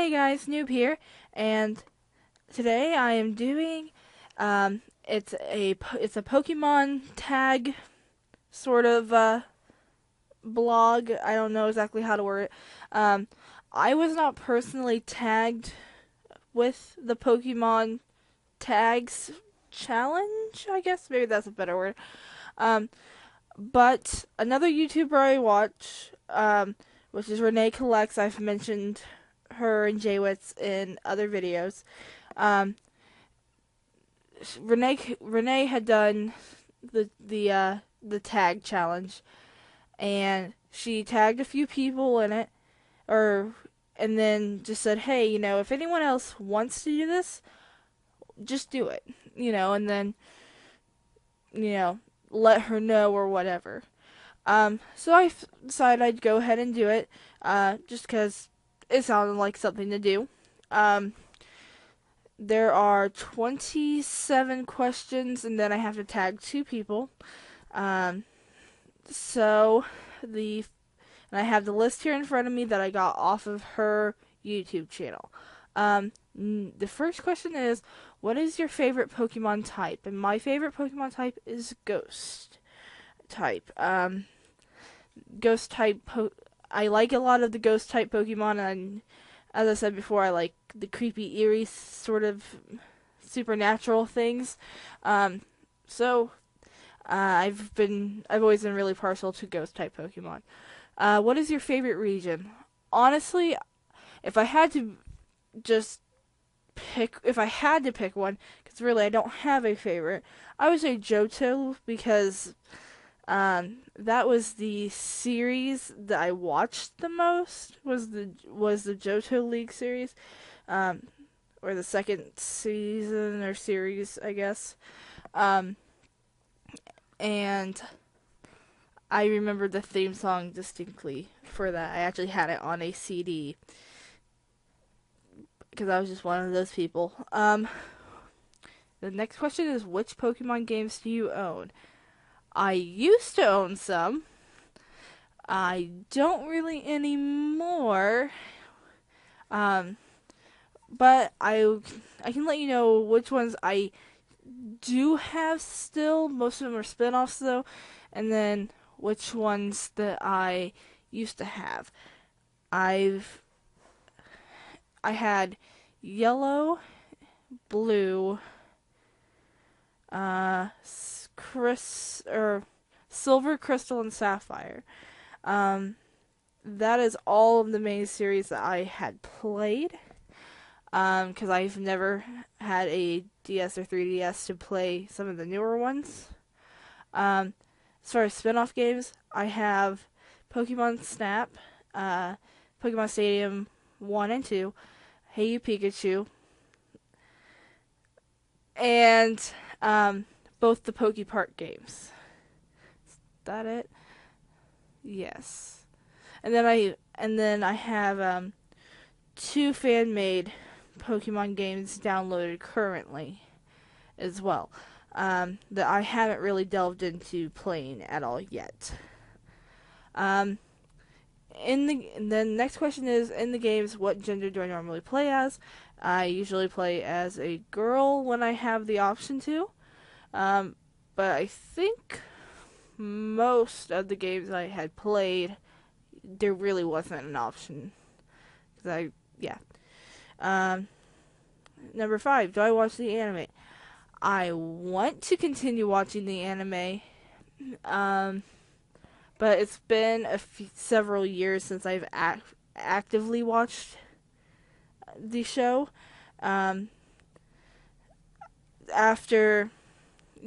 Hey guys, Noob here, and today I am doing it's a Pokemon tag sort of blog. I don't know exactly how to word it. Um, I was not personally tagged with the Pokemon tags challenge. I guess maybe that's a better word. Um, but another YouTuber I watch, which is RenaeCollects. I've mentioned her and Jaywitz in other videos. Um, Renee had done the tag challenge, and she tagged a few people in it, and then just said, hey, if anyone else wants to do this, just do it, and then you know let her know or whatever. So I decided I'd go ahead and do it, just because it sounded like something to do. Um, there are 27 questions, and then I have to tag two people. Um, so the and I have the list here in front of me that I got off of her YouTube channel. The first question is, what is your favorite Pokemon type? And my favorite Pokemon type is Ghost type. Ghost type. I like a lot of the Ghost type Pokemon, and as I said before, I like the creepy, eerie sort of supernatural things. So I've always been really partial to Ghost type Pokemon. What is your favorite region? Honestly, if I had to pick one, because really I don't have a favorite, I would say Johto, because that was the series that I watched the most. Was the Johto League series, or the second season or series, I guess. And I remember the theme song distinctly for that. I actually had it on a CD because I was just one of those people. The next question is, which Pokemon games do you own? I used to own some. I don't really anymore. But I can let you know which ones I do have still. Most of them are spin-offs though, and then which ones that I used to have. I've I had yellow, blue, silver, crystal, and sapphire. That is all of the main series that I had played. Because I've never had a DS or 3DS to play some of the newer ones. As far as spin-off games, I have Pokemon Snap, Pokemon Stadium 1 and 2, Hey You Pikachu, and both the Poke Park games. Is that it? Yes. And then I have two fan-made Pokemon games downloaded currently as well, that I haven't really delved into playing at all yet. And then next question is, in the games, what gender do I normally play as? I usually play as a girl when I have the option to, but I think most of the games I had played, there really wasn't an option. Yeah. Number 5, do I watch the anime? I want to continue watching the anime, but it's been several years since I've actively watched the show. After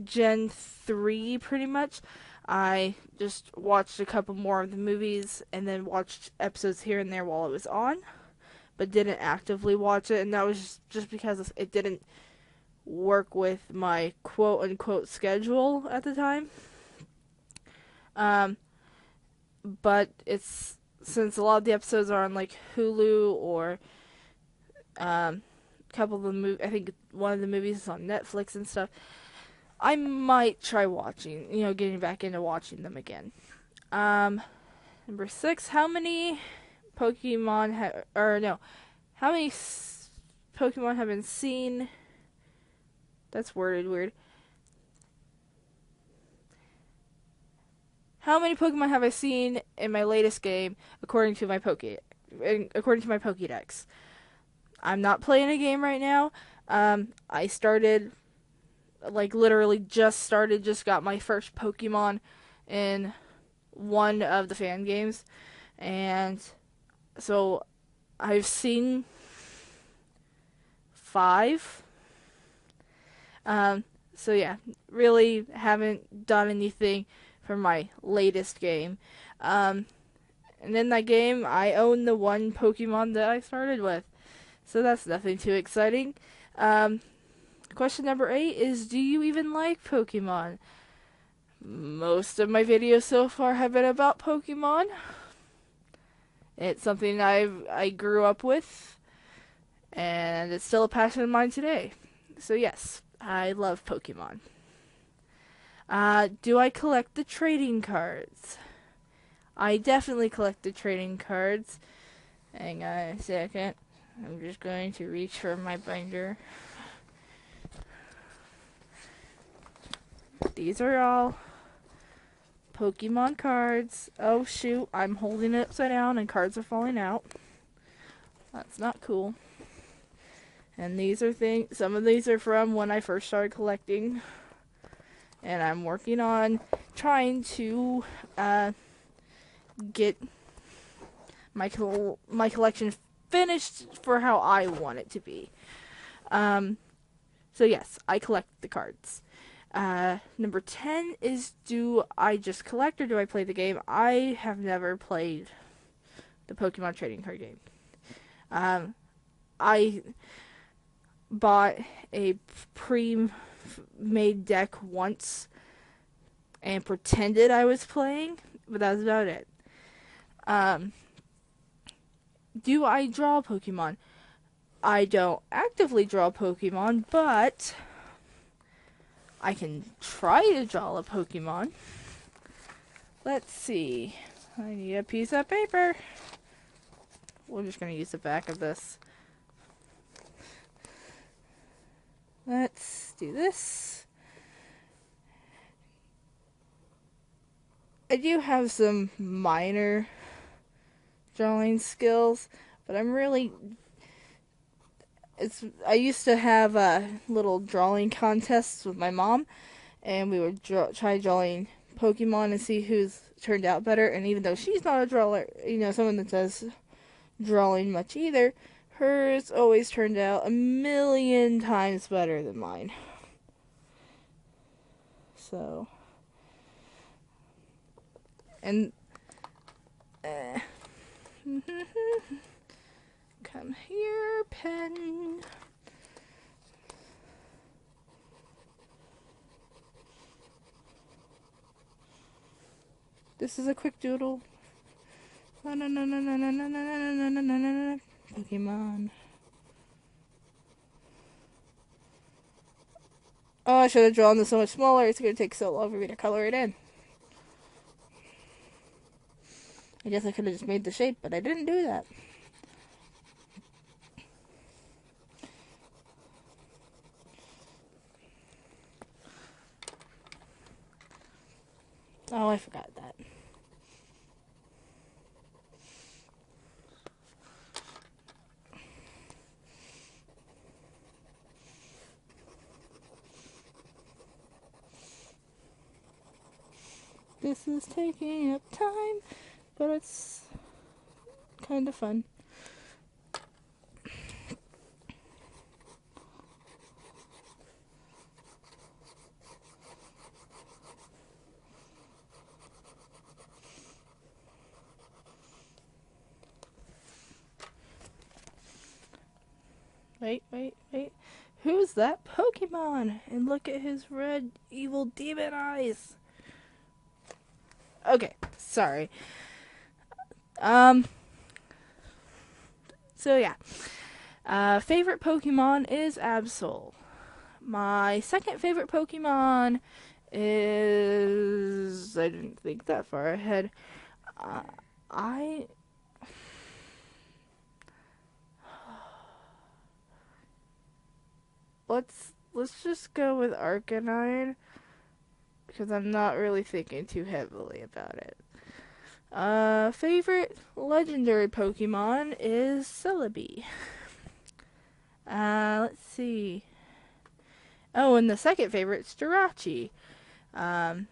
Gen 3, pretty much, I just watched a couple more of the movies and then watched episodes here and there while it was on, but didn't actively watch it, and that was just because it didn't work with my quote-unquote schedule at the time. But it's since a lot of the episodes are on like Hulu or a couple of the I think one of the movies is on Netflix and stuff, I might try watching, getting back into watching them again. Number 6, how many Pokemon How many Pokemon have been seen? That's worded weird. How many Pokemon have I seen in my latest game according to my Pokedex? I'm not playing a game right now. I started, like, literally just got my first Pokemon in one of the fan games. And so I've seen 5. So yeah, really haven't done anything for my latest game. And in that game, I own the one Pokemon that I started with. So that's nothing too exciting. Question number 8 is, do you even like Pokemon? Most of my videos so far have been about Pokemon. It's something I grew up with, and it's still a passion of mine today. So yes, I love Pokemon. Do I collect the trading cards? I definitely collect the trading cards. Hang on a second. I'm just going to reach for my binder. These are all Pokemon cards. Oh shoot, I'm holding it upside down and cards are falling out. That's not cool. And these are some of these are from when I first started collecting. And I'm working on trying to get my collection finished for how I want it to be. So yes, I collect the cards. Number 10 is, do I just collect or do I play the game? I have never played the Pokemon trading card game. I bought a pre-made deck once and pretended I was playing, but that was about it. Do I draw Pokemon? I don't actively draw Pokemon, but I can try to draw a Pokemon. Let's see. I need a piece of paper. We're just going to use the back of this. Let's do this. I do have some minor drawing skills, but I used to have little drawing contests with my mom, and we would try drawing Pokemon and see who's turned out better. And even though she's not a drawer, someone that does drawing much either, hers always turned out a million times better than mine. So, and come here, pen. This is a quick doodle. Pokemon. Oh, I should have drawn this so much smaller. It's going to take so long for me to color it in. I guess I could have just made the shape, but I didn't do that. Oh, I forgot that. This is taking up time, but it's kind of fun. Wait. Who's that Pokemon? And look at his red evil demon eyes. Okay, sorry. So yeah. Favorite Pokemon is Absol. My second favorite Pokemon is... I didn't think that far ahead. let's just go with Arcanine because I'm not really thinking too heavily about it. Favorite legendary Pokemon is Celebi. Let's see. Oh, and the second favorite is Jirachi. Um,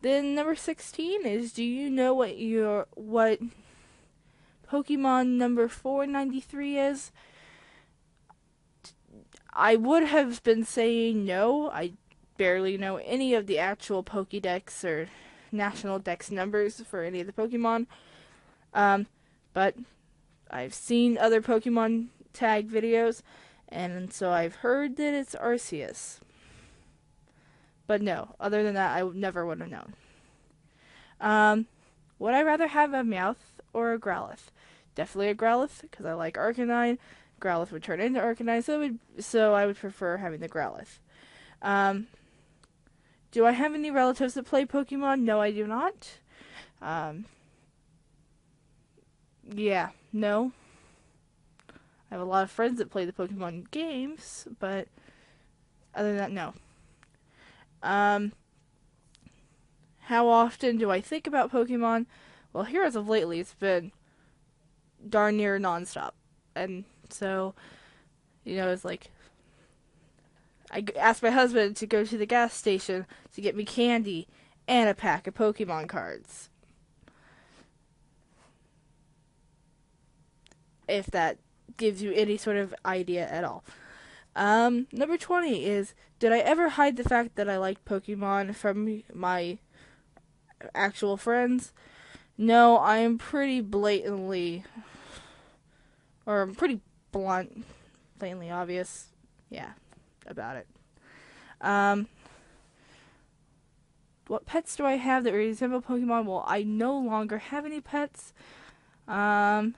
then number 16 is, do you know what Pokemon number 493 is? I would have been saying no. I barely know any of the actual PokeDex or national dex numbers for any of the Pokemon. But I've seen other Pokemon tag videos, and so I've heard that it's Arceus. But no, other than that, I never would have known. Would I rather have a Meowth or a Growlithe? Definitely a Growlithe, because I like Arcanine. Growlithe would turn into Arcanine, so I would prefer having the Growlithe. Do I have any relatives that play Pokemon? No, I do not. Yeah, no. I have a lot of friends that play the Pokemon games, but other than that, no. How often do I think about Pokemon? Well, here as of lately, it's been darn near nonstop. And so, it's like, I asked my husband to go to the gas station to get me candy and a pack of Pokemon cards. If that gives you any sort of idea at all. Number 20 is, did I ever hide the fact that I liked Pokemon from my actual friends? No, I am pretty blatantly, or pretty blatantly obvious, about it. What pets do I have that resemble Pokemon? Well, I no longer have any pets. I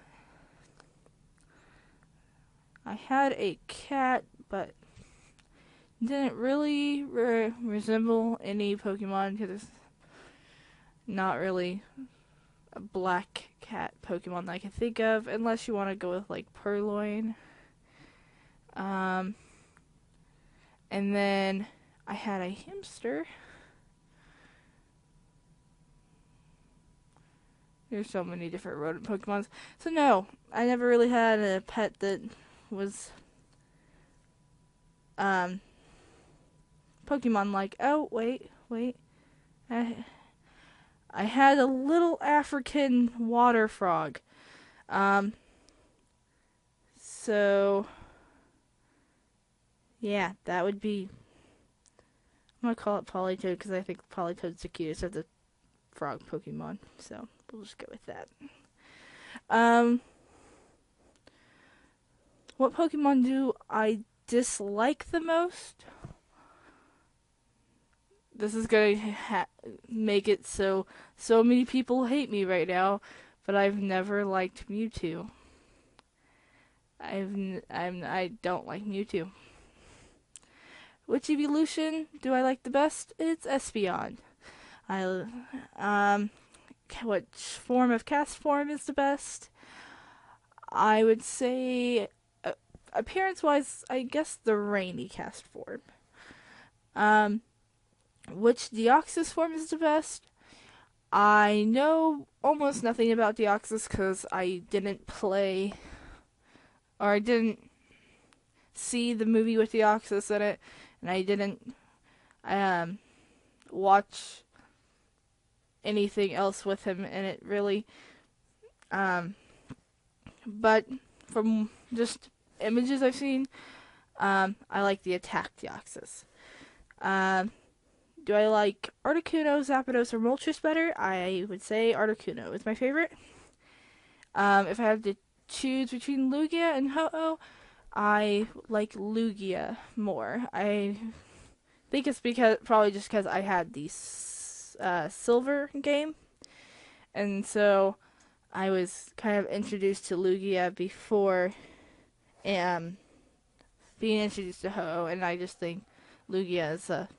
had a cat, but didn't really resemble any Pokemon because it's not really a black cat Pokemon that I can think of, unless you want to go with like Purloin. And then I had a hamster. There's so many different rodent Pokemons. So no, I never really had a pet that was Pokemon like. Oh, wait. I had a little African water frog. So yeah, that would be, I'm gonna call it Politoed because I think Politoed's the cutest of the frog Pokemon. So we'll just go with that. What Pokemon do I dislike the most? This is going to make it so many people hate me right now, but I've never liked Mewtwo. I don't like Mewtwo. Which evolution do I like the best? It's Espeon. Which form of cast form is the best? I would say, appearance-wise, I guess the rainy cast form. Which Deoxys form is the best? I know almost nothing about Deoxys because I didn't play, or I didn't see the movie with Deoxys in it, and I didn't watch anything else with him in it, really. But from just images I've seen, I like the attack Deoxys. Do I like Articuno, Zapdos, or Moltres better? I would say Articuno is my favorite. If I have to choose between Lugia and Ho-Oh, I like Lugia more. I think it's probably just because I had the Silver game, and so I was kind of introduced to Lugia before being introduced to Ho-Oh, and I just think Lugia is a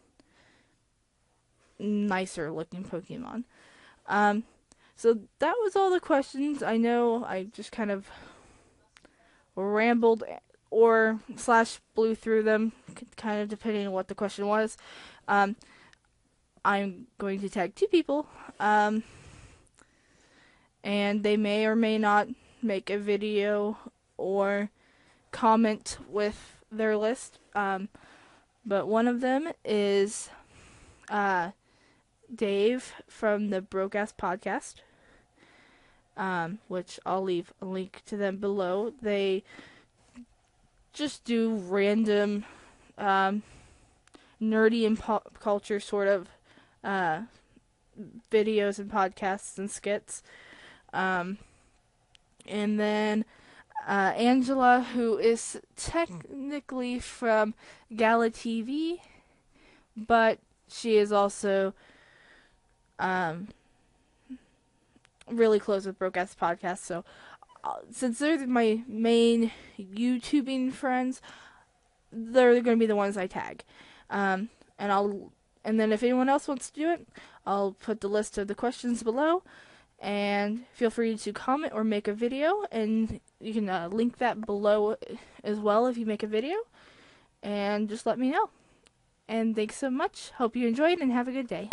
nicer looking Pokemon. So that was all the questions. I know I just kind of rambled or slash blew through them, kind of depending on what the question was. I'm going to tag 2 people, and they may or may not make a video or comment with their list. But one of them is Dave from the Broadcast Podcast, which I'll leave a link to them below. They just do random nerdy and pop culture sort of videos and podcasts and skits. And then Angela, who is technically from Gala TV, but she is also really close with Broadcast Podcast. So since they're my main YouTubing friends, they're going to be the ones I tag. And then if anyone else wants to do it, I'll put the list of the questions below, and feel free to comment or make a video, and you can link that below as well if you make a video, and just let me know. And thanks so much. Hope you enjoyed and have a good day.